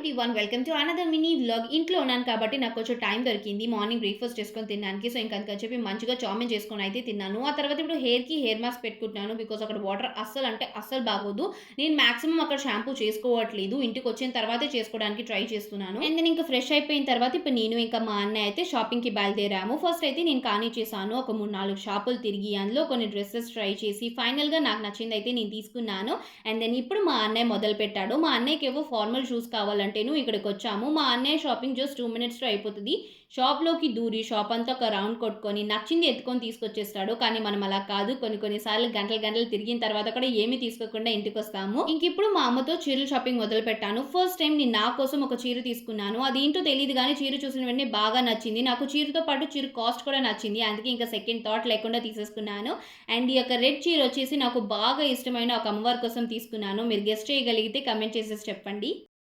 Everyone welcome to another mini vlog. ఇంట్లో ఉన్నాను కాబట్టి నాకు కొంచెం టైం దొరికింది. మార్నింగ్ బ్రేక్‌ఫాస్ట్ చేసుకొని తినడానికి. సో, ఇంక అందుకని చెప్పి మంచిగా చావ్‌మిన్ చేసుకొని అయితే తిన్నాను. ఆ తర్వాత ఇప్పుడు హెయిర్ మాస్క్ పెట్టుకుంటున్నాను. బికాజ్ అక్కడ వాటర్ అస్సలు అంటే అస్సలు బాగోదు. నేను మాక్సిమం అక్కడ షాంపూ చేసుకోవట్లేదు. ఇంటికొచ్చిన తర్వాతే చేసుకోవడానికి ట్రై చేస్తున్నాను. అండ్ దెన్ ఇంకా ఫ్రెష్ అయిపోయిన తర్వాత ఇప్పుడు నేను ఇంకా మా అన్నయ్య అయితే షాపింగ్‌కి బయలుదేరాము. ఫస్ట్ అయితే నేను కానిచ్చేసాను. ఒక 3, 4 షాపులు తిరిగి అందులో కొన్ని డ్రెసెస్ ట్రై చేసి ఫైనల్‌గా నాకు నచ్చిందయితే నేను తీసుకున్నాను. అండ్ దెన్ ఇప్పుడు మా అన్నయ్య మొదలుపెట్టాడు. మా అన్నయ్యకేవో ఫార్మల్ షూస్ కావాలంటేను ఇక్కడికొచ్చాము. మా అన్నయ్య షాపింగ్ జస్ట్ 2 మినిట్స్‌లో అయిపోతది. షాప్‌లోకి దూరి షాప్ అంతా ఒక రౌండ్ కొట్టుకొని నచ్చింది ఎత్తుకొని తీసుకొచ్చేస్తాడు. కానీ మనం అలా కాదు. కొన్ని కొన్ని సార్లు గంటలు గంటలు తిరిగిన తర్వాత కూడా ఏమీ తీసుకోకుండా ఇంటికొస్తాము. ఇంకిప్పుడు మా అమ్మతో చీరల షాపింగ్ మొదలుపెట్టాను. ఫస్ట్ టైమ్ నేను నా కోసం ఒక చీర తీసుకున్నాను. అదేంటో తెలీదు గానీ చీర చూసిన వెంటనే బాగా నచ్చింది. నాకు చీరతో పాటు చీర కాస్ట్ కూడా నచ్చింది. అందుకే ఇంకా సెకండ్ థాట్ లేకుండా తీసేసుకున్నాను. అండ్ ఈ యొక్క రెడ్ చీర వచ్చేసి నాకు బాగా ఇష్టమైన ఒక అమ్మవారి కోసం తీసుకున్నాను. మీరు గెస్ చేయగలిగితే కామెంట్ చేసేసి చెప్పండి.